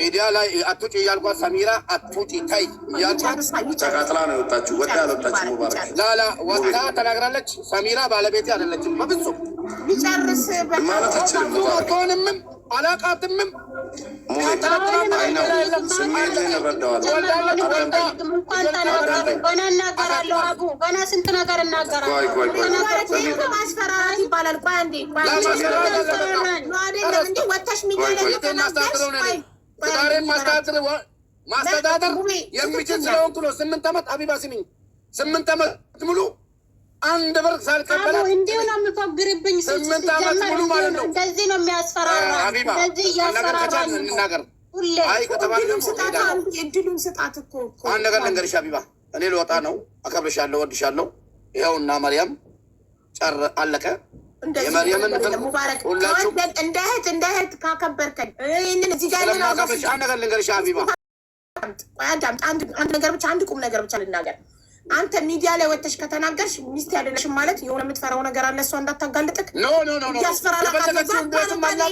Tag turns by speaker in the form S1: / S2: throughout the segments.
S1: ሚዲያ ላይ አትውጪ እያልኳት ሰሚራ አትውጪ ታይ እያልኳት
S2: ተቃጥላ ነው የወጣችው። ወጣ ያልወጣችው ሙባረክ
S1: ላላ ወጣ ተናግራለች። ሰሚራ ባለቤቴ አይደለችም በፍጹም
S3: ቢጨርስ
S2: ማለት አችልም ሙባረክ
S1: አትሆንምም አላቃትምም
S2: ስሜትን እረዳዋለሁ።
S3: ገና ስንት ነገር እናገራለሁ። ማስፈራራት ይባላል። ቆይ አንዴ
S1: ማስተዳደር የሚችል ስለሆንኩ ነው። 8 ዓመት አቢባ ስሚኝ፣ 8 ዓመት ሙሉ አንድ ብር ሳልቀበላት
S3: እንዲሁ ነው የምፎግርብኝ።
S1: 8 ዓመት ሙሉ ማለት ነው።
S3: እንደዚህ ነው የሚያስፈራራ። እንደዚህ እያስፈራራ
S1: እንናገር። አይ ከተባለ
S3: እድሉን ስጣት እኮ
S1: አንድ ነገር ልንገርሽ አቢባ፣ እኔ ልወጣ ነው። አከብርሻለሁ፣ ወድሻለሁ። ይኸውና መርያም ጨር አለቀ። የመርያምን
S3: ሙባረክ እንደ እህት ካከበርከኝ ይህንን እዚህ ጋር
S1: አንድ ነገር ልንገርሽ አቢባ፣
S3: አንድ ነገር ብቻ አንድ ቁም ነገር ብቻ ልናገር። አንተ ሚዲያ ላይ ወጥተሽ ከተናገርሽ ሚስት ያደለሽም ማለት የሆነ የምትፈራው ነገር አለ። እሷ እንዳታጋልጥክ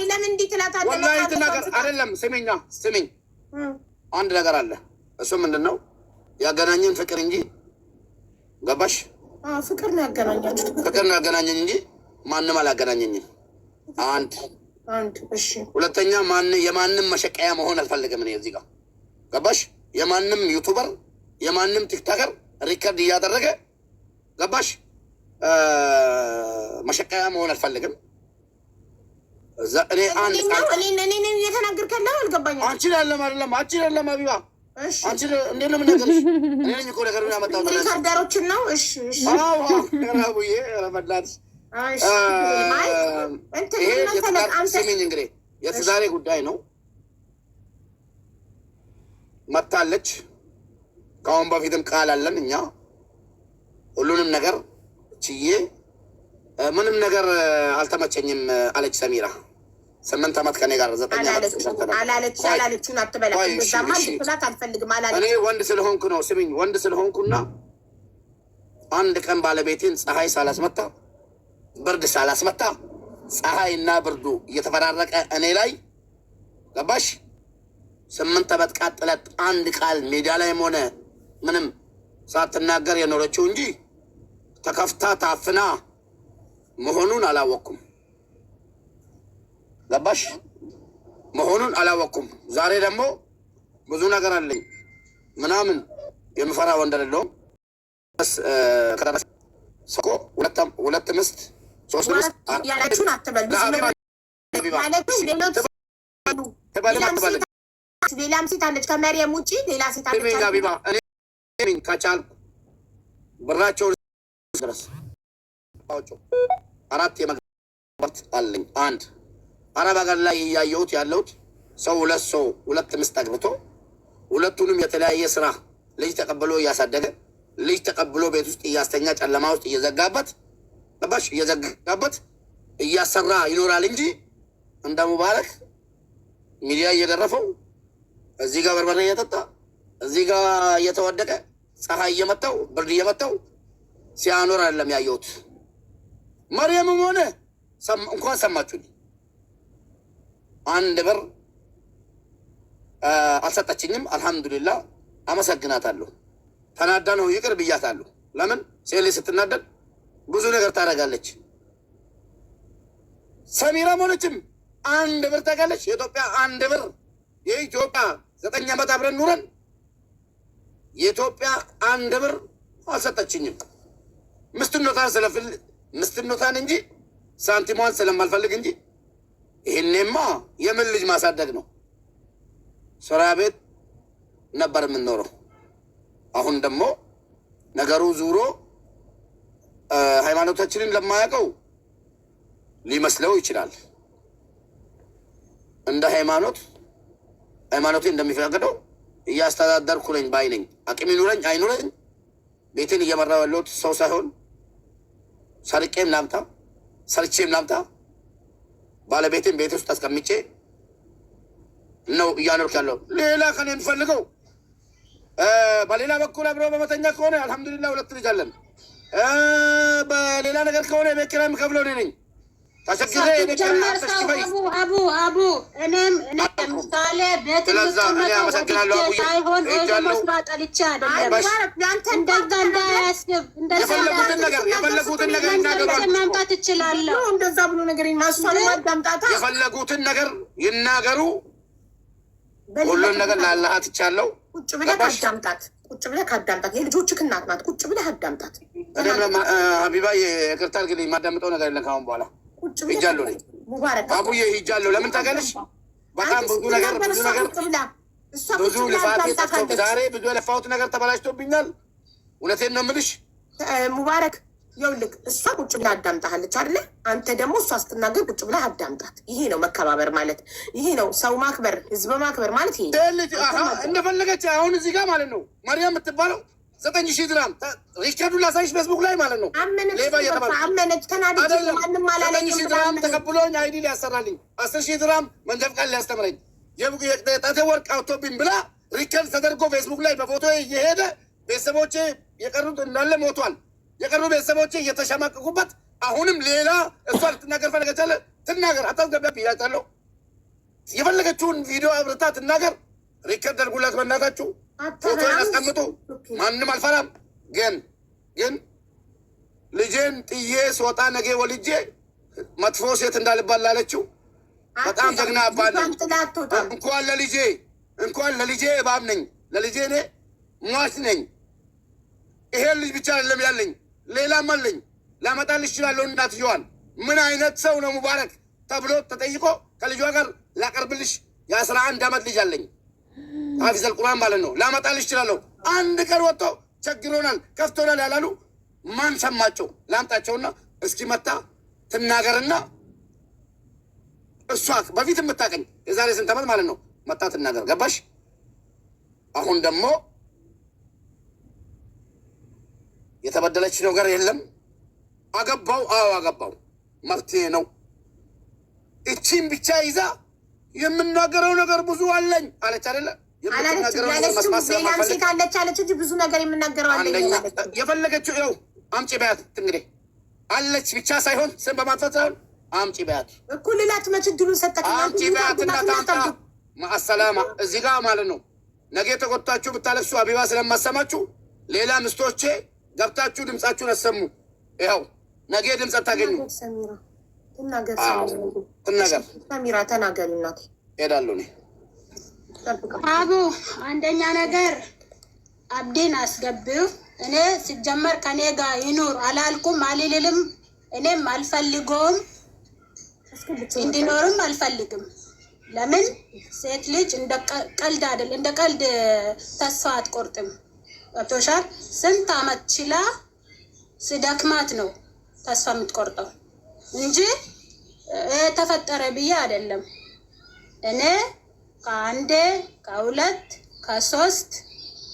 S3: ለምን እንዲህ ትላታለህ?
S1: አይደለም ስሚኝ፣ አንድ ነገር አለ። እሱ ምንድን ነው? ያገናኘን ፍቅር እንጂ ገባሽ?
S3: ፍቅር ነው ያገናኛችሁ።
S1: ፍቅር ነው ያገናኘን እንጂ ማንም አላገናኘኝም። አንድ
S3: እሺ።
S1: ሁለተኛ የማንም መሸቀያ መሆን አልፈልግም። እኔ እዚህ ጋር ገባሽ? የማንም ዩቱበር የማንም ቲክታከር ሪከርድ እያደረገ ገባሽ? መሸቀያ መሆን አልፈልግም። እኔ አንድ
S3: እኔ እየተናገርክ ያለው አልገባኝም።
S1: አንቺን ያለም አይደለም አንቺን ያለም አቢባ አንቺ እንዴት ነው የምነግርሽ? እኔ ነኝ እኮ ነገሩን ያመጣሁት።
S3: ሪከርደሮችን ነው። እሺ
S1: ራቡዬ ረመዳት ስሚኝ እንግዲህ የትዛሬ ጉዳይ ነው። መታለች። ከአሁን በፊትም ቃል አለን እኛ ሁሉንም ነገር ችዬ ምንም ነገር አልተመቸኝም አለች ሰሚራ። 8 ዓመት ከኔ ጋር 9 ዓመት
S3: አላለችውን አትበላ። አልፈልግም አላለች።
S1: እኔ ወንድ ስለሆንኩ ነው። ስሚኝ ወንድ ስለሆንኩና አንድ ቀን ባለቤቴን ፀሐይ ሳላስመታ ብርድ ሳላስመታ ፀሐይና ብርዱ እየተፈራረቀ እኔ ላይ ገባሽ 8 ዓመት ቃጥለት አንድ ቃል ሜዲያ ላይም ሆነ ምንም ሳትናገር የኖረችው እንጂ ተከፍታ ታፍና መሆኑን አላወቅኩም። ገባሽ መሆኑን አላወቅኩም። ዛሬ ደግሞ ብዙ ነገር አለኝ ምናምን የምፈራ ወንድ አይደለሁም። ሰኮ ሁለት ምስት 3 ምስት
S3: ያላችሁን አትበሉ። ሌላም ሴት አለች ከመርየም ውጭ ሌላ ሴት አለች።
S1: እኔ ከቻልኩ ብራቸውን ድረስ 4 የመግባት አለኝ። አንድ አረብ ሀገር ላይ ያለሁት ሰው 2 ምስት አግብቶ ሁለቱንም የተለያየ ስራ ልጅ ተቀብሎ እያሳደገ ልጅ ተቀብሎ ቤት ውስጥ እያስተኛ ጨለማ ውስጥ እየዘጋበት ገባሽ እየዘጋበት እያሰራ ይኖራል እንጂ እንደ ሙባረክ ሚዲያ እየገረፈው እዚህ ጋር በርበሬ እየጠጣ እዚህ ጋር እየተወደቀ ፀሐይ እየመታው ብርድ እየመታው ሲያኖር አይደለም ያየሁት። መርየምም ሆነ እንኳን ሰማችሁኝ 1 ብር አልሰጠችኝም። አልሐምዱሊላህ አመሰግናታለሁ። ተናዳ ነው ይቅር ብያታለሁ። ለምን ሴሌ ስትናደድ ብዙ ነገር ታደርጋለች። ሰሚራም ሆነችም 1 ብር ታውቃለች። የኢትዮጵያ 1 ብር የኢትዮጵያ 9 ዓመት አብረን ኑረን የኢትዮጵያ 1 ብር አልሰጠችኝም። ምስትኖታን እንጂ ሳንቲሟን ስለማልፈልግ እንጂ ይህኔማ የምን ልጅ ማሳደግ ነው። ስራ ቤት ነበር የምንኖረው። አሁን ደግሞ ነገሩ ዙሮ ሃይማኖታችንን ለማያውቀው ሊመስለው ይችላል። እንደ ሃይማኖቴ እንደሚፈቅደው እያስተዳደርኩ ነኝ ባይ ነኝ። አቅም ይኑረኝ አይኑረኝ ቤቴን እየመራው ያለሁት ሰው ሳይሆን ሰርቄም ላምጣ ሰርቼም ላምጣ ባለቤቴን ቤት ውስጥ አስቀምጬ ነው እያኖርክ ያለው። ሌላ ከኔ የምፈልገው በሌላ በኩል አብሮ በመተኛ ከሆነ አልሐምዱሊላህ 2 ልጅ አለን። በሌላ ነገር ከሆነ ቤት ኪራይ የምከፍለው እኔ ነኝ።
S4: አቡ እኔም ምሳሌ ቤት ሳይሆን ጠልቼ አይደለም ማምጣት እችላለሁ።
S3: እንደዛ ብሎ ነገር ማዳምጣታ
S1: የፈለጉትን ነገር ይናገሩ። ሁሉን ነገር ላላህ አትቻለሁ።
S3: ቁጭ ብለህ አዳምጣት። ቁጭ ብለህ አዳምጣት። የልጆችህ እናት ናት። ቁጭ ብለህ አዳምጣት።
S1: ሀቢባ ይቅርታ አድርግልኝ። የማዳምጠው ነገር የለም ከአሁን በኋላ ሂጃለሁ። አቡዬ ሂጃለሁ። ለምን ታውቂያለሽ? በጣም ብዙ ነገር ብዙ ልፋት የጠፍቶ ዛሬ ብዙ የለፋሁት ነገር ተበላሽቶብኛል። እውነቴን ነው የምልሽ
S3: ሙባረክ። ይኸውልህ እሷ ቁጭ ብላ አዳምጣሃለች አይደለ? አንተ ደግሞ እሷ ስትናገር ቁጭ ብላ አዳምጣት። ይሄ ነው መከባበር ማለት፣ ይሄ ነው ሰው ማክበር፣ ህዝብ ማክበር ማለት ይሄ
S1: እንደፈለገች አሁን እዚህ ጋር ማለት ነው ማርያም የምትባለው 9,000 ድራም ሪካርዱ ላሳይሽ ፌስቡክ ላይ ማለት ነው።
S3: አመነች ተናደች። ማንም አላለኝም።
S1: 9,000 ድራም ተቀብሎኝ አይዲ ሊያሰራልኝ 10,000 ድራም መንጃ ፈቃድ ሊያስተምረኝ የጣቴ ወርቅ አውቶብኝ ብላ ሪካርድ ተደርጎ ፌስቡክ ላይ በፎቶ እየሄደ ቤተሰቦቼ የቀሩት እንዳለ ሞቷል። የቀሩ ቤተሰቦቼ እየተሸማቀቁበት አሁንም ሌላ እሷ ልትናገር ፈለገቻለ ትናገር። አታስገቢያ ብያታለሁ። የፈለገችውን ቪዲዮ አብርታ ትናገር። ሪከርድ አድርጉላት በእናታችሁ። ፎቶ ያስቀምጡ። ማንም አልፈራም። ግን ልጄን ጥዬ ስወጣ ነገ ወልጄ መጥፎ ሴት እንዳልባል ላለችው በጣም ጀግና አባት ነኝ። እንኳን ለልጄ እባብ ነኝ። ለልጄ እኔ ሟች ነኝ። ይሄን ልጅ ብቻ አይደለም ያለኝ ሌላም አለኝ። ላመጣልሽ እችላለሁ። እናትየዋን ምን አይነት ሰው ነው ሙባረክ ተብሎ ተጠይቆ ከልጇ ጋር ላቀርብልሽ የ11 ዓመት ልጅ አለኝ። ሀፊዘል ቁርአን ማለት ነው። ላመጣልሽ እችላለሁ። አንድ ቀን ወጥቶ ቸግሮናል፣ ከፍቶናል ያላሉ ማን ሰማቸው? ላምጣቸውና እስኪ መታ ትናገርና እሷ በፊት የምታቀኝ የዛሬ ስንት ዓመት ማለት ነው መታ ትናገር። ገባሽ? አሁን ደግሞ የተበደለች ነገር የለም። አገባው፣ አዎ አገባው፣ መፍትሄ ነው። እቺን ብቻ ይዛ የምናገረው ነገር ብዙ አለኝ አለች አይደለ?
S3: ሌላም ሴት አለች አለች እንጂ ብዙ ነገር የምናገረው አለኝ።
S1: የፈለገችው ይኸው አምጪ በያት። እንግዲህ አለች ብቻ ሳይሆን ስም በማጥፋት ሳይሆን አምጪ በያት።
S3: እኩልላት መች ድሉን ሰጠች።
S1: አምጪ በያት እና ታምጣ። ማሰላማ እዚህ ጋር ማለት ነው። ነገ ተቆጣችሁ ብታለቅሱ ሀቢባ ስለማሰማችሁ ሌላ ምስቶቼ ገብታችሁ ድምጻችሁን አሰሙ። ይኸው ነገ ድምፅ አታገኙ። ትናገር ሰሚራ ተናገሪ። እናቴ ሄዳለሁ እኔ
S4: አቡ አንደኛ ነገር አብዲን አስገቢው። እኔ ሲጀመር ከኔ ጋር ይኑር አላልኩም አልልልም። እኔም አልፈልገውም እንዲኖርም አልፈልግም። ለምን ሴት ልጅ እንደ ቀልድ አይደል፣ እንደ ቀልድ ተስፋ አትቆርጥም። ገብቶሻል? ስንት አመት ችላ ስደክማት ነው ተስፋ የምትቆርጠው እንጂ ተፈጠረ ብዬ አይደለም። እኔ ከአንዴ ከሁለት ከሶስት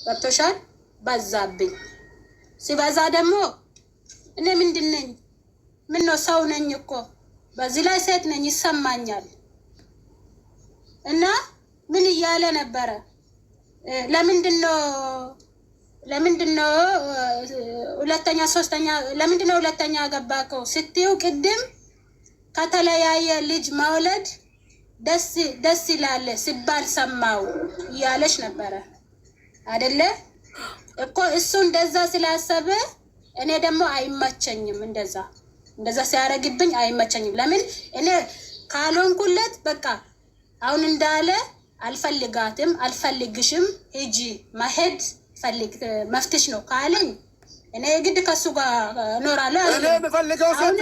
S4: ገብቶሻል በዛብኝ። ሲበዛ ደግሞ እኔ ምንድን ነኝ? ምን ነው ሰው ነኝ እኮ በዚህ ላይ ሴት ነኝ ይሰማኛል። እና ምን እያለ ነበረ? ለምንድነው ሁለተኛ ሶስተኛ ለምንድነው ሁለተኛ ገባከው ስትይው ቅድም ከተለያየ ልጅ መውለድ ደስ ይላል ሲባል ሰማው እያለች ነበረ አይደለ እኮ። እሱ እንደዛ ስላሰበ እኔ ደግሞ አይመቸኝም። እንደዛ ሲያረግብኝ አይመቸኝም። ለምን እኔ ካልሆንኩለት በቃ አሁን እንዳለ አልፈልጋትም፣ አልፈልግሽም፣ ሂጂ መሄድ ፈልግ መፍትሽ ነው ካለኝ እኔ ግድ ከሱ ጋር እኖራለሁ።
S1: እኔ የምፈልገው ሴት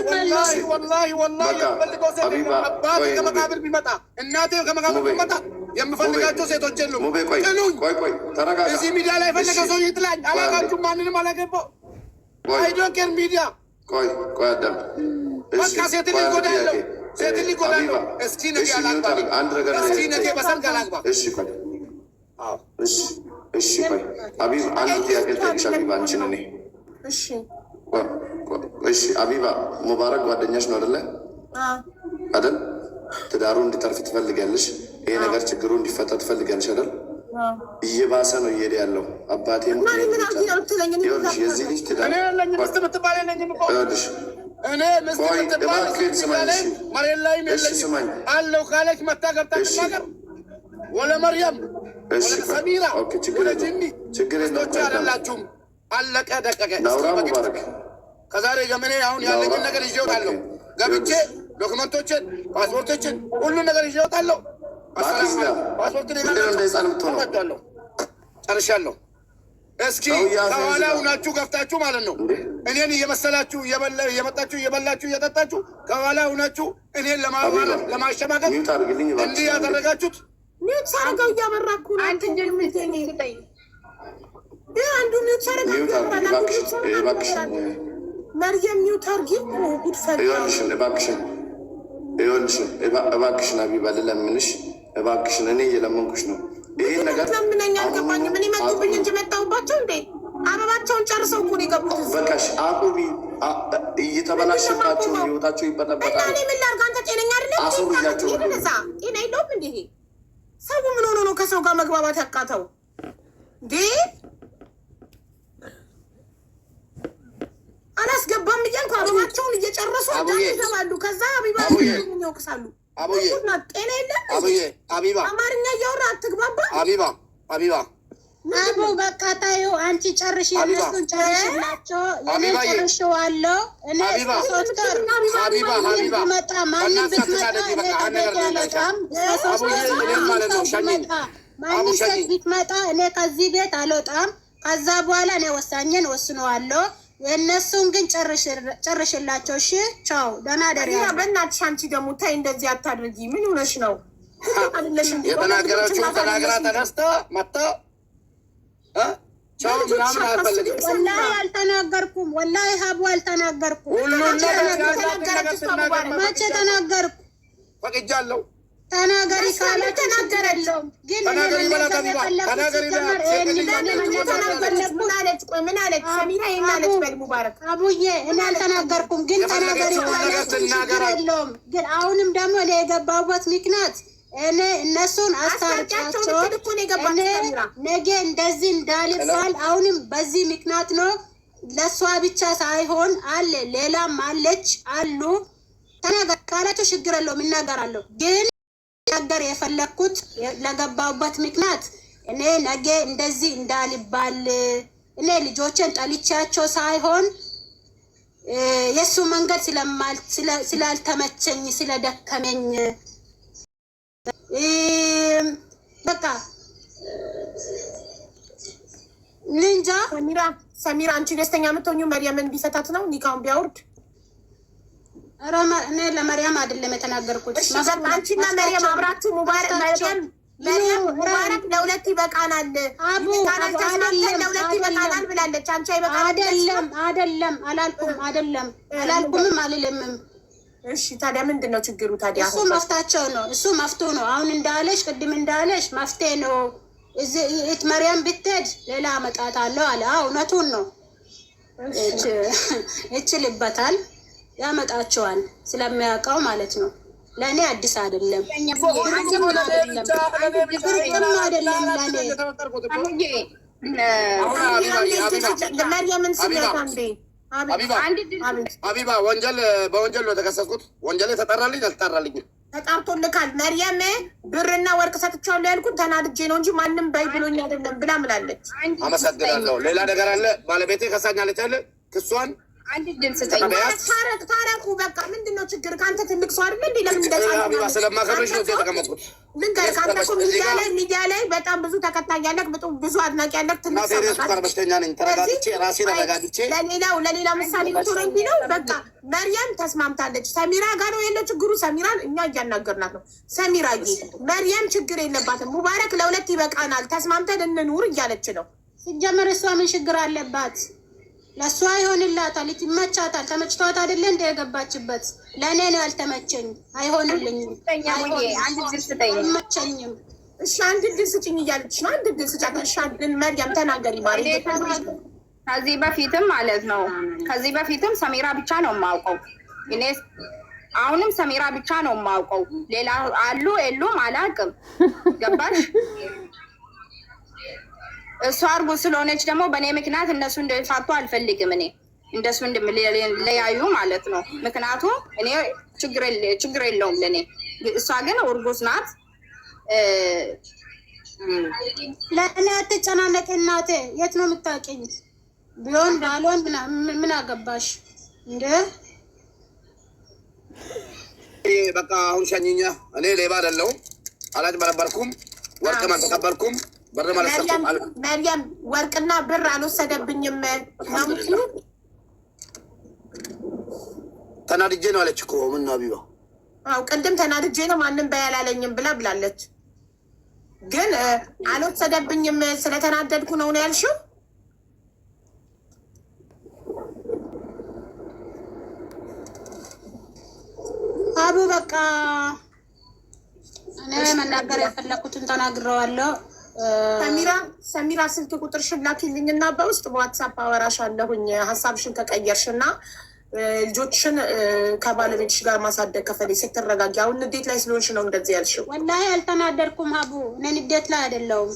S1: ወላሂ የምፈልገው ሴት አባቴ ከመቃብር ቢመጣ እናቴ ከመቃብር ቢመጣ የምፈልጋቸው ሴቶች የሉም። ጥሉኝ። እዚህ ሚዲያ ላይ የፈለገ ሰው ይጥላኝ። አላቃችሁም። ማንንም አላገባው። አይ ዶንት ኬር ሚዲያ።
S2: አዳም
S1: በቃ ሴት ሊጎዳ ያለው ሴት ሊጎዳ ነው። እስኪ ነገ አላግባ። እስኪ ነገ በሰርግ አላግባ።
S2: እሺ ቆይ አቢብ አንድ ጥያቄ ጠይቅሽ። አቢባ አንቺን እኔ እሺ አቢባ ሙባረክ ጓደኛሽ ነው አይደለ? አይደል? ትዳሩ እንዲተርፍ ትፈልጊያለሽ። ይሄ ነገር ችግሩ እንዲፈታ ትፈልጊያለሽ አይደል? እየባሰ ነው እየሄደ ያለው። አባቴ የዚህ ልጅ ትዳር
S1: እኔ ምስት ምትባል መሬት ላይ የለኝም አለው ካለች መታ ገብታ ትናገር። ወለ መርያም ወለ ሰሚራ ወለ ጅኒ ምስቶች አይደላችሁም። አለቀ ደቀቀ። ከዛሬ ጀምሬ አሁን ያለኝን ነገር ይዤ እወጣለሁ። ገብቼ ዶክመንቶችን፣ ፓስፖርቶችን ሁሉን ነገር ይዤ እወጣለሁ። ፓስፖርትን ይዛለሁ። ጨርሻለሁ። እስኪ ከኋላ ሁናችሁ ገፍታችሁ ማለት ነው እኔን እየመሰላችሁ እየመጣችሁ እየበላችሁ እየጠጣችሁ ከኋላ ሁናችሁ እኔን ለማዋረድ ለማሸማገል እንዲህ ያደረጋችሁት
S3: ሚውት ሳረገው እያበራኩ ነው። አንተ እንደምትኝ አንዱ ሚውት ሳረገው መርየም ሚውት አርጊ ጉድፈል
S2: እባክሽን ሀቢባ ልለምንሽ፣ እባክሽን እኔ እየለመንኩሽ ነው። ይሄን ነገር
S3: ለምነኛ አልገባኝም። ምን ይመጡብኝ እንጂ መጣሁባቸው እንዴ? አበባቸውን ጨርሰው እኮ ነው የገቡት።
S2: በቃሽ አቁቢ። እየተበላሽባቸው ህይወታቸው ይበጠበጣል።
S3: እና እኔ ምን ላድርግ? አንተ ጤነኛ አይደለም።
S2: አስሩያቸው
S3: ይደዛ ጤና የለውም እንዴ? ሰው ምን ሆኖ ነው ከሰው ጋር መግባባት ያቃተው እንዴ? አላስገባም እያልኩ አበባቸውን እየጨረሱ ይገባሉ። ከዛ ሀቢባ ይወቅሳሉ። ጤና የለም።
S1: ሀቢባ
S3: አማርኛ እያወራ አትግባባ።
S1: ሀቢባ
S4: አቡ በቃ ታዩ። አንቺ ጨርሽ፣ የእነሱን ጨርሽላቸው። እኔ ጨርሼዋለሁ። እኔ ሶስት ወር ብትመጣ ማንም ብትመጣ እኔ ከቤት አልወጣም። ማንም ሴት ብትመጣ እኔ ከዚህ ቤት አልወጣም። ከዛ በኋላ እኔ ወሳኝን ወስነዋለሁ። የእነሱን ግን ጨርሽላቸው። እሺ ቻው፣ ደህና ደሪ።
S3: በእናትሽ አንቺ ደግሞ ተይ፣ እንደዚህ አታድርጊ። ምን ሆነሽ ነው?
S1: የተናገራችሁ ተናግራ ተነስታ መጣ ቻው ምናምን አልፈልግም።
S4: ወላሂ አልተናገርኩም። ወላሂ ሀቡ አልተናገርኩም። መቼ ተናገርኩ?
S1: ፈቅጃለሁ።
S4: ተናገሪ ካለ ተናገረለሁ። ግን
S3: ምን ሰሚራ ይናለች በልሙባረክ
S4: አቡዬ እኔ አልተናገርኩም። ግን ተናገሪ ካለ ተናገረለሁ። ግን አሁንም ደግሞ እኔ የገባሁበት ምክንያት እኔ እነሱን አስታርቃቸው እኔ ነገ እንደዚህ እንዳልባል አሁንም በዚህ ምክንያት ነው። ለእሷ ብቻ ሳይሆን አለ ሌላም አለች አሉ። ተናገር ካላቸው ችግር የለውም እናገራለሁ። ግን ነገር የፈለግኩት ለገባሁበት ምክንያት እኔ ነገ እንደዚህ እንዳልባል እኔ ልጆችን ጠልቻቸው ሳይሆን የእሱ መንገድ ስላልተመቸኝ ስለደከመኝ በቃ ንንጃ።
S3: ሰሚራ አንቺ ደስተኛ የምትሆኚው መርየምን ቢፈታት ነው ኒካውን ቢያወርድ?
S4: እኔ ለመርያም አይደለም የተናገርኩት።
S3: አንቺና መርየም አብራችሁ ሙባረክ ሙባረክ ለሁለት ይበቃናል፣ ለሁለት ይበቃናል ብላለች። አንቺ
S4: አይደለም አላልኩምም አልልምም።
S3: እሺ ታዲያ ምንድን ነው ችግሩ? ታዲያ
S4: እሱ መፍታቸው ነው። እሱ መፍቱ ነው። አሁን እንዳለሽ ቅድም እንዳለሽ መፍትሄ ነው። መርያም ብትሄድ ሌላ አመጣታለሁ አለ። እውነቱን ነው። ይችልበታል፣ ያመጣቸዋል ስለሚያውቀው ማለት ነው። ለእኔ አዲስ አይደለም፣ ብርቅም አይደለም ለእኔ
S3: መርየምን ስሜታ እንዴ
S1: ሀቢባ በወንጀል ነው የተከሰስኩት። ወንጀል ተጠራልኝ አልተጠራልኝም?
S3: ተጣርቶልካል። መርየም ብርና ወርቅ ሰጥቻለሁ ያልኩት ተናድጄ ነው እንጂ ማንም በይ ብሎኝ አይደለም ብላ ምላለች።
S1: አመሰግናለሁ። ሌላ ነገር አለ? ባለቤቴ ከሳኛለች አለ ክሷን
S3: አንድ ድል ስጠኝ። ታረቁ በቃ። ምንድን ነው ችግር? ከአንተ ትልቅ ሰው አይደለ እንዴ? ለምን
S1: ሀቢባ ስለማከብርሽ ነው የተቀመጥኩት።
S3: ሚዲያ ላይ በጣም ብዙ ተከታይ ያለህ፣ ብዙ አድናቂ ያለህ ትልቅ ሰው
S1: ሱካር በሽተኛ ነኝ። ተረጋግቼ ራሴን አረጋግቼ
S3: ለሌላ ምሳሌ ምትሆነኝ ቢለው በቃ መርያም ተስማምታለች። ሰሚራ ጋር ነው የለው ችግሩ። ሰሚራን እኛ እያናገርናት ነው። ሰሚራዬ መርያም ችግር የለባትም። ሙባረክ ለሁለት ይበቃናል፣ ተስማምተን እንኑር እያለች ነው።
S4: ሲጀመር እሷ ምን ችግር አለባት? ለእሷ ይሆንላታል፣ ይመቻታል። ተመችቷት አይደለ እንደ የገባችበት። ለእኔ ነው ያልተመቸኝ። አይሆንልኝም፣ አይመቸኝም።
S3: እሺ አንድ ድል ስጭኝ እያለች ነው። አንድ ድል ስጫት። እሺ አንድን መርያም ተናገሪ ማለት
S5: ከዚህ በፊትም ማለት ነው። ከዚህ በፊትም ሰሚራ ብቻ ነው የማውቀው እኔ። አሁንም ሰሚራ ብቻ ነው የማውቀው። ሌላ አሉ የሉም አላውቅም። ገባሽ? እሷ አርጉ ስለሆነች ደግሞ በእኔ ምክንያት እነሱ እንደፋቱ አልፈልግም። እኔ እንደሱ እንደምለያዩ ማለት ነው። ምክንያቱም እኔ ችግር የለውም ለእኔ፣ እሷ ግን እርጉዝ ናት።
S4: ለእኔ አትጨናነቂ እናቴ። የት ነው የምታውቂኝ? ቢሆን ባልሆን ምን አገባሽ እንደ
S1: በቃ አሁን ሸኝኛ። እኔ ሌባ አይደለሁም፣ አላጭበረበርኩም፣ ወርቅም አልተቀበልኩም፣ ብርም አልሰጠሁም።
S3: መርየም ወርቅና ብር አልወሰደብኝም ነው።
S1: ተናድጄ ነው አለች እኮ። ምን ነው ቢባ?
S3: አዎ ቅድም ተናድጄ ነው ማንም በያላለኝም ብላለች። ግን አልወሰደብኝም ስለተናደድኩ ነው ያልሽው?
S4: አቡ በቃ እኔ መናገር የፈለኩትን ተናግረዋለሁ።
S3: ሰሚራ ስልክ ቁጥርሽን ላኪልኝና በውስጥ በዋትሳፕ አወራሻለሁኝ ሀሳብሽን ከቀየርሽ እና ልጆችሽን ከባለቤትሽ ጋር ማሳደግ ከፈለግሽ ስትረጋጊ። አሁን ንዴት ላይ ስለሆንሽ ነው እንደዚህ ያልሽው።
S4: ወላሂ አልተናደድኩም አቡ፣ እኔ ንዴት ላይ አይደለሁም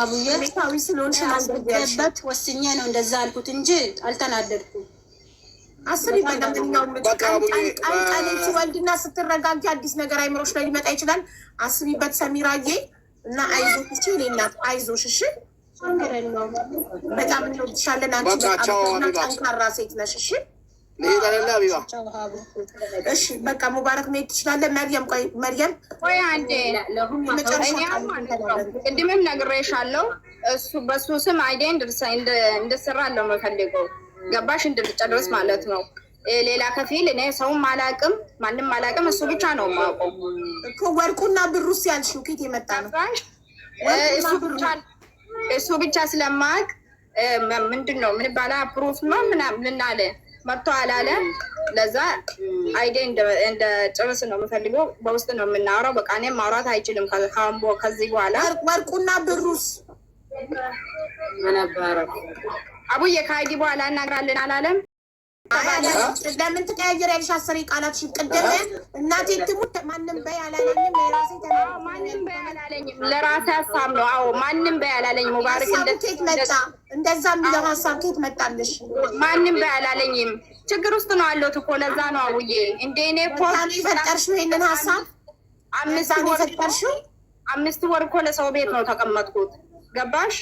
S4: አቡዬ።
S3: ቤታዊ ስለሆንሽ
S4: በት ወስኜ ነው እንደዛ አልኩት እንጂ አልተናደድኩም።
S3: አስቢበት። ለማንኛውም ቀን ሲወልድና ስትረጋጊ አዲስ ነገር አይምሮሽ ላይ ሊመጣ ይችላል። አስቢበት ሰሚራዬ እና አይዞሽ። እሺ እኔ እናት አይዞሽ። እሺ በጣም እንወድሻለን። አንቺ ጠንካራ ሴት ነሽ። እሺ እሺ በቃ ሙባረክ መሄድ ትችላለህ። መርየም
S5: ቆይ አንዴ፣ ቅድምም ነግሬሻለሁ። እሱ በሱ ስም አይዴ እንድሰራ አለው መፈልገው ገባሽ? እንድጨርስ ማለት ነው። ሌላ ከፊል እኔ ሰውም አላቅም ማንም አላቅም፣ እሱ ብቻ ነው የማውቀው
S3: እኮ። ወርቁና ብሩስ ያልሽው ኬት የመጣ ነው?
S5: እሱ ብቻ ስለማቅ ምንድን ነው ምን ባላ ፕሩፍ ነው ምን አለ መጥቶ አላለ። ለዛ አይዴ እንደ ጨርስ ነው የምፈልገው። በውስጥ ነው የምናወራው። በቃ እኔም ማውራት አይችልም ከዚህ በኋላ።
S3: ወርቁና ብሩስ
S5: ነበረ አቡዬ ከአይዲ በኋላ እናግራለን አላለም?
S3: ለምን ትቀያየር ያልሽ አስሬ ቃላትሽን ቅድም እናቴ ትሙት ማንም በይ አላለኝም።
S5: ማንም በይ አላለኝም። ለራሴ ሀሳብ ነው። አዎ ማንም በይ አላለኝም። ሙባረክ
S3: ኬት መጣ? እንደዛ የሚለው ሀሳብ ኬት መጣልሽ?
S5: ማንም በይ አላለኝም። ችግር ውስጥ ነው አለሁት እኮ ለዛ ነው አቡዬ። እንደ እኔ እኮ
S3: የፈጠርሽው ይሄንን ሀሳብ
S5: 5 ወር እኮ ለሰው ቤት ነው ተቀመጥኩት። ገባሽ?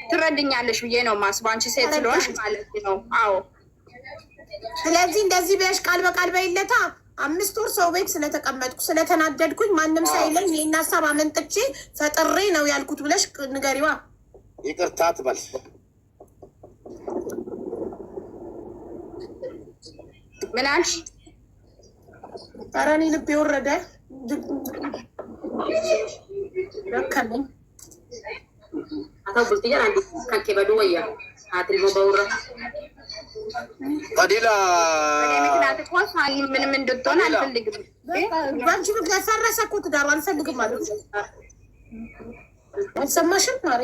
S5: ትረድኛለሽ ብዬ ነው የማስበው። አንቺ ሴት ስለሆንሽ ማለት ነው። አዎ
S3: ስለዚህ እንደዚህ ብለሽ ቃል በቃል በይለታ 5 ወር ሰው ቤት ስለተቀመጥኩ ስለተናደድኩኝ ማንም ሳይለኝ ይህን ሀሳብ አመንጥቼ ፈጥሬ ነው ያልኩት ብለሽ ንገሪዋ።
S1: ይቅርታ ትበል።
S5: ምን አልሽ?
S3: ኧረ እኔ ልብ የወረደ ደከመኝ።
S5: ምንም እንድትሆን አልፈልግም።
S3: ባንቺ ምክንያት ፈረሰ እኮ ትዳሩ። አልፈልግም ማለት አልሰማሽም ማሬ?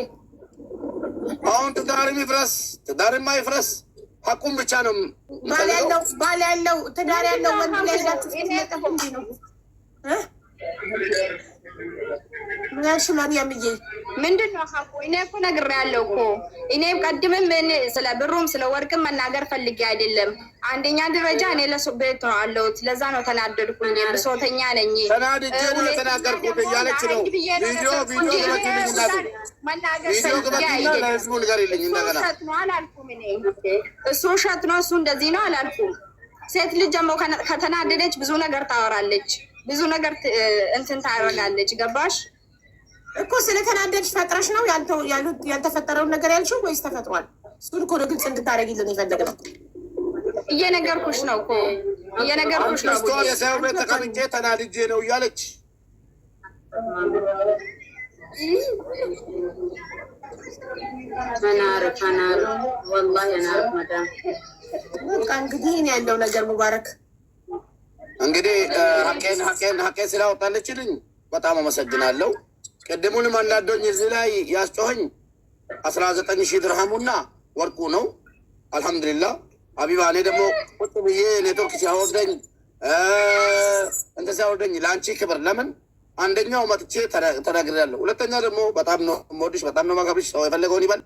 S1: አሁን ትዳርም ይፍረስ ትዳርም አይፍረስ ሀቁም ብቻ ነው።
S3: ባል ያለው ትዳር ያለው ወንድ ላይ ሄዳችሁ ስትመጠፉ እንዲ ነው። ምንሽ መርየምዬ
S5: ምንድን ነው ሀቁ? እኔ እኮ ነግሬያለሁ እኮ። እኔ ቀድምም ስለ ብሩም ስለ ወርቅም መናገር ፈልጌ አይደለም። አንደኛ ደረጃ እኔ ለሱ ቤት ነው አለሁት። ለዛ ነው ተናደድኩኝ። ብሶተኛ ነኝ።
S1: ተናድጄ ነው የተናገርኩት እያለች ነው። ቪዲዮ
S5: መናገር ፈልጌ አይደለም። ውሸት ነው አላልኩም እኔ። እሱ ውሸት ነው፣ እሱ እንደዚህ ነው አላልኩም። ሴት ልጅ ደግሞ ከተናደደች ብዙ ነገር ታወራለች፣ ብዙ ነገር እንትን ታደርጋለች። ገባሽ
S3: እኮ? ስለተናደድሽ ፈጥረሽ ነው ያልተፈጠረውን ነገር ያልሽው ወይስ ተፈጥሯል? እሱን እኮ ነው ግልጽ እንድታደርጊልን የፈለግነው።
S5: እየነገርኩሽ ነው እኮ እየነገርኩሽ ነው።
S1: የሰው ቤት ተቀምጬ ተናድጄ ነው እያለች
S3: በቃ እንግዲህ እኔ ያለው ነገር ሙባረክ
S1: እንግዲህ ሀቄን ስላወጣለችልኝ በጣም አመሰግናለሁ። ቅድሙንም አንዳንዶኝ እዚህ ላይ ያስጮኸኝ 19,000 ድርሃሙና ወርቁ ነው። አልሐምዱሊላህ አቢባ። እኔ ደግሞ ቁጭ ብዬ ኔትወርክ ሲያወርደኝ እንትን ሲያወርደኝ ለአንቺ ክብር ለምን አንደኛው መጥቼ ተናግሬያለሁ። ሁለተኛ ደግሞ በጣም ነው የምወድሽ፣ በጣም ነው የማከብርሽ። ሰው የፈለገውን ይበል።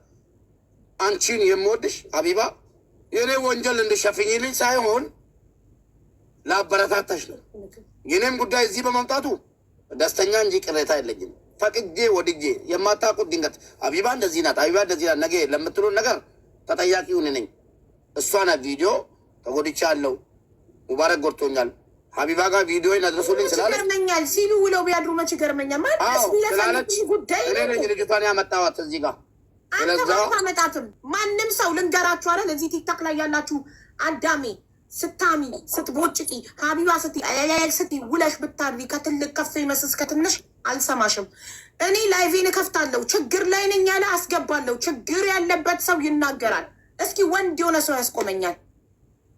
S1: አንቺን የምወድሽ አቢባ የኔ ወንጀል እንድሸፍኝልኝ ሳይሆን ለአበረታታሽ ነው። የኔም ጉዳይ እዚህ በመምጣቱ ደስተኛ እንጂ ቅሬታ የለኝም። ፈቅጄ ወድጄ የማታውቁት ድንገት ሀቢባ እንደዚህ ናት፣ ሀቢባ እንደዚህ ናት ነገ ለምትሉን ነገር ተጠያቂውን ነኝ። እሷን ቪዲዮ ተጎድቻ አለው ሙባረክ ጎድቶኛል ሀቢባ ጋር ቪዲዮ አድርሱልኝ ስላለች
S3: ገርመኛል ሲሉ ውለው ቢያድሩ መች ገርመኛል ማለት ጉዳይ
S1: ነኝ። ልጅቷን ያመጣዋት እዚህ ጋር
S3: አመጣትም ማንም ሰው ልንገራችሁ አይደል፣ እዚህ ቲክታክ ላይ ያላችሁ አዳሜ ስታሚ ስትቦጭቂ ሀቢባ ስቲ ውለሽ ብታድሪ ከትልቅ ከፍ ይመስስ ከትንሽ አልሰማሽም። እኔ ላይቬን እከፍታለሁ። ችግር ላይ ነኝ ያለ አስገባለሁ። ችግር ያለበት ሰው ይናገራል። እስኪ ወንድ የሆነ ሰው ያስቆመኛል።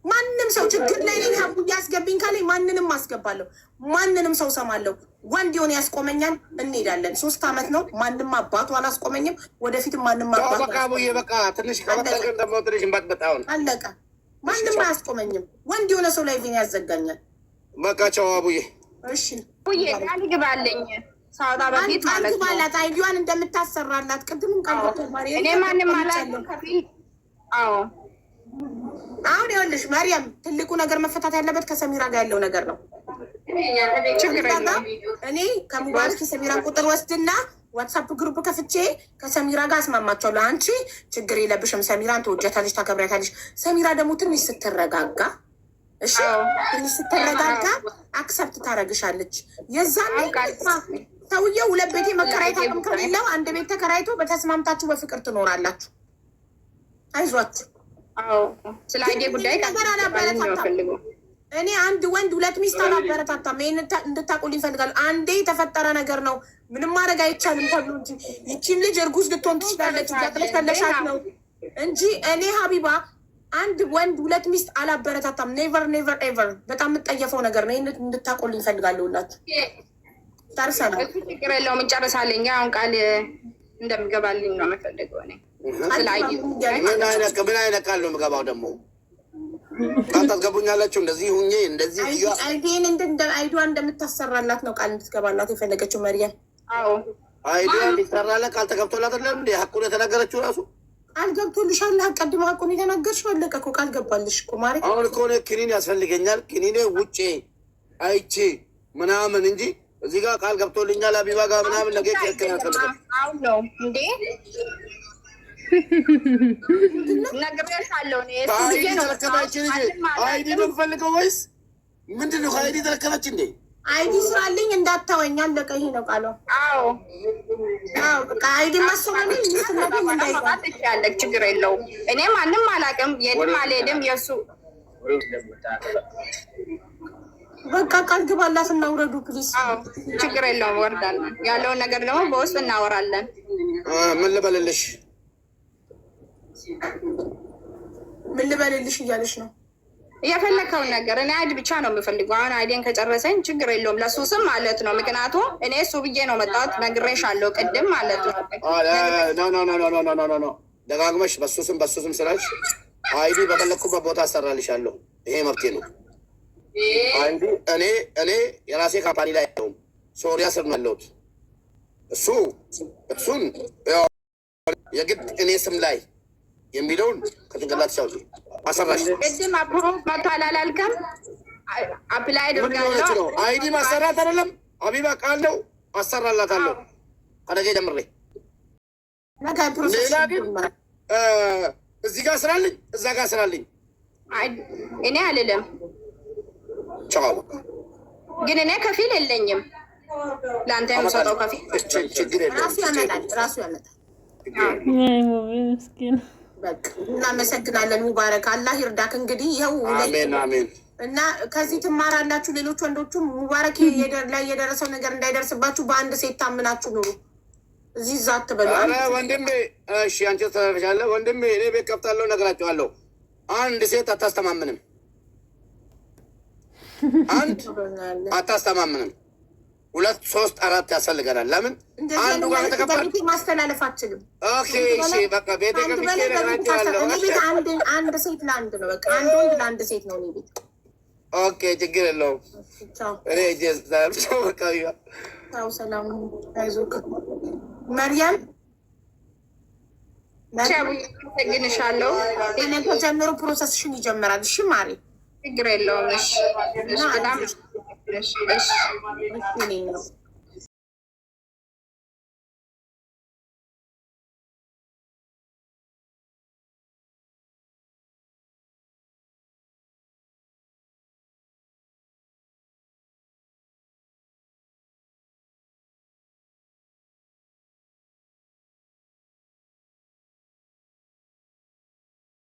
S3: ማንም ሰው ችግር ላይ ነኝ ሀቡ ያስገብኝ ካለኝ ማንንም አስገባለሁ። ማንንም ሰው ሰማለሁ። ወንድ የሆነ ያስቆመኛል። እንሄዳለን። 3 ዓመት ነው። ማንም አባቱ አላስቆመኝም። ወደፊትም ማንም አባቱ
S1: በቃ ትንሽ ከበተገን ደግሞ ትንሽ እንባትበጣውን
S3: አለቀ። ማንም አያስቆመኝም። ወንድ የሆነ ሰው ላይ ቪን ያዘጋኛል።
S1: በቃ ቻው አቡዬ።
S3: እሺ
S5: ቡዬ ቃል ግባለኝ ሳውጣ በፊት ማለት ነው።
S3: ማለት አይዲዋን እንደምታሰራላት ቅድም ቃል ተማሪ
S5: እኔ ማንም አላለም ከፊል አዎ
S3: አሁን ይኸውልሽ ማርያም ትልቁ ነገር መፈታት ያለበት ከሰሚራ ጋር ያለው ነገር ነው።
S5: ችግር የለም።
S3: እኔ ከሙባረክ የሰሚራን ቁጥር ወስድና ዋትሳፕ ግሩፕ ከፍቼ ከሰሚራ ጋር አስማማቸዋለሁ። አንቺ ችግር የለብሽም፣ ሰሚራን ተወጃታለሽ፣ ታከብሪያታለሽ። ሰሚራ ደግሞ ትንሽ ስትረጋጋ እሺ፣ ትንሽ ስትረጋጋ አክሰፕት ታረግሻለች። የዛን ሰውዬው 2 ቤት መከራየት አቅም ከሌለው 1 ቤት ተከራይቶ በተስማምታችሁ በፍቅር ትኖራላችሁ። አይዟችሁ።
S5: ስለ አይዴ ጉዳይ
S3: እኔ አንድ ወንድ 2 ሚስት አላበረታታም። ይሄን እንድታውቁልኝ ይፈልጋሉ። አንዴ የተፈጠረ ነገር ነው፣ ምንም ማድረግ አይቻልም ተብሎ እንጂ ይቺን ልጅ እርጉዝ ልትሆን ትችላለች። ያጥለፈለሻት ነው እንጂ እኔ ሀቢባ አንድ ወንድ 2 ሚስት አላበረታታም። ኔቨር ኔቨር ኤቨር። በጣም የምጠየፈው ነገር ነው። ይሄን እንድታውቁልኝ ይፈልጋሉ። ሁላችሁ ታርሰናል።
S5: ችግር የለውም፣ እንጨርሳለን። አሁን ቃል እንደምገባልኝ ነው የምፈልገው እኔ
S1: ምን አይነት ቃል ነው የምገባው? ደግሞ ታስገቡኛላችሁ እንደዚህ ሁኜ እንደዚህ
S3: አይዲን አይዲዋ እንደምታሰራላት ነው ቃል እንድትገባላት የፈለገችው መርያም።
S1: አይዲዋ እንዲሰራላት ቃል ተገብቶላት አይደለም እንዴ? ሀቁን የተናገረችው ራሱ
S3: ቃል ገብቶልሻል። አቀድሞ ሀቁን የተናገርሽው አለቀ እኮ ቃል ገባልሽ እኮ ማሪ።
S1: አሁን እኮ ክኒን ያስፈልገኛል። ክኒኔ ውጭ አይቼ ምናምን እንጂ እዚህ ጋር ቃል ገብቶልኛል ሀቢባ ጋር ምናምን ነገ ያስፈልጋል።
S5: አሁን ነው እንዴ ነግሬሻለሁ።
S1: አይዲ ነው የምፈልገው ወይስ ምንድን ነው? አይዲ ተረከበች እንዴ?
S3: አይዲ ስራልኝ እንዳታወኝ አለቀ። ይሄ ነው ቃሉ።
S5: አዎ
S3: አይዲ ማሰራልኝ ስላልኝ እንዳይባል
S5: ያለች ችግር የለውም። እኔ ማንም አላውቅም፣ የትም አልሄድም። የእሱ
S3: በቃ ቃል ግባላት እና ውረዱ ፕሊስ።
S5: ችግር የለውም፣ ወርዳለን። ያለውን ነገር ደግሞ በውስጥ እናወራለን።
S1: ምን ልበልልሽ?
S3: ምን ልበልልሽ እያለሽ ነው?
S5: የፈለከውን ነገር። እኔ አይድ ብቻ ነው የምፈልገው። አሁን አይዴን ከጨረሰኝ ችግር የለውም። ለሱ ስም ማለት ነው። ምክንያቱም እኔ እሱ ብዬ ነው መጣሁት። ነግሬሻለሁ ቅድም ማለት ነው።
S1: ኖ ደጋግመሽ በሱ ስም ስላልሽ አይዲ በፈለግኩበት ቦታ አሰራልሻለሁ። ይሄ መብቴ ነው። አይዲ እኔ የራሴ ካምፓኒ ላይ ያለውም ሶሪያ ስር ነው ያለሁት። እሱን የግድ እኔ ስም ላይ የሚለውን ከጭንቅላት ሲያውጡ አሰራሽ።
S5: ቅድም አፕሮቭ መቷል አላልከም? አፕላይ አድርጋለሁ።
S1: አይዲ ማሰራት አይደለም ሀቢባ ቃል ነው። አሰራላታለሁ ከነገ ጀምሬ። ሌላ ግን እዚህ ጋር ስራልኝ፣ እዛ ጋር ስራልኝ
S5: እኔ አልልም።
S1: ቻው።
S5: ግን እኔ ከፊል የለኝም። ለአንተ የምሰጠው ከፊል
S1: ችግር የለም።
S3: ራሱ ያመጣል። እናመሰግናለን። ሙባረክ አላህ ይርዳክ። እንግዲህ ይኸው
S1: አሜን።
S3: እና ከዚህ ትማራላችሁ። ሌሎች ወንዶቹም ሙባረክ ላይ የደረሰው ነገር እንዳይደርስባችሁ በአንድ ሴት ታምናችሁ ኑሩ። እዚህ እዛ አትበሉ።
S1: ወንድሜ እሺ፣ አንቺ ተረሻለ ወንድሜ። እኔ ቤት ከፍታለሁ፣ እነግራቸዋለሁ። አንድ ሴት አታስተማምንም። አንድ አታስተማምንም። 2 3 4 ያስፈልገናል። ለምን አንዱ ጋር ተከፋል
S3: ማስተላለፍ አትችልም።
S1: ኦኬ እሺ፣ በቃ ቤት ከፍቼ እነግራቸዋለሁ።
S3: አንድ ሴት ለአንድ ነው። በቃ አንድ ወንድ ለአንድ ሴት ነው። እኔ ቤት
S1: ኦኬ፣ ችግር የለውም። እኔ ጀዛቸው በቃ
S3: ሰላም አይዞህ መርያም
S5: አመሰግንሻለሁ።
S3: እኔ ጀምሮ ፕሮሰስሽን ይጀምራል። እሺ ማሪ
S5: ችግር የለውም። እሺ በጣም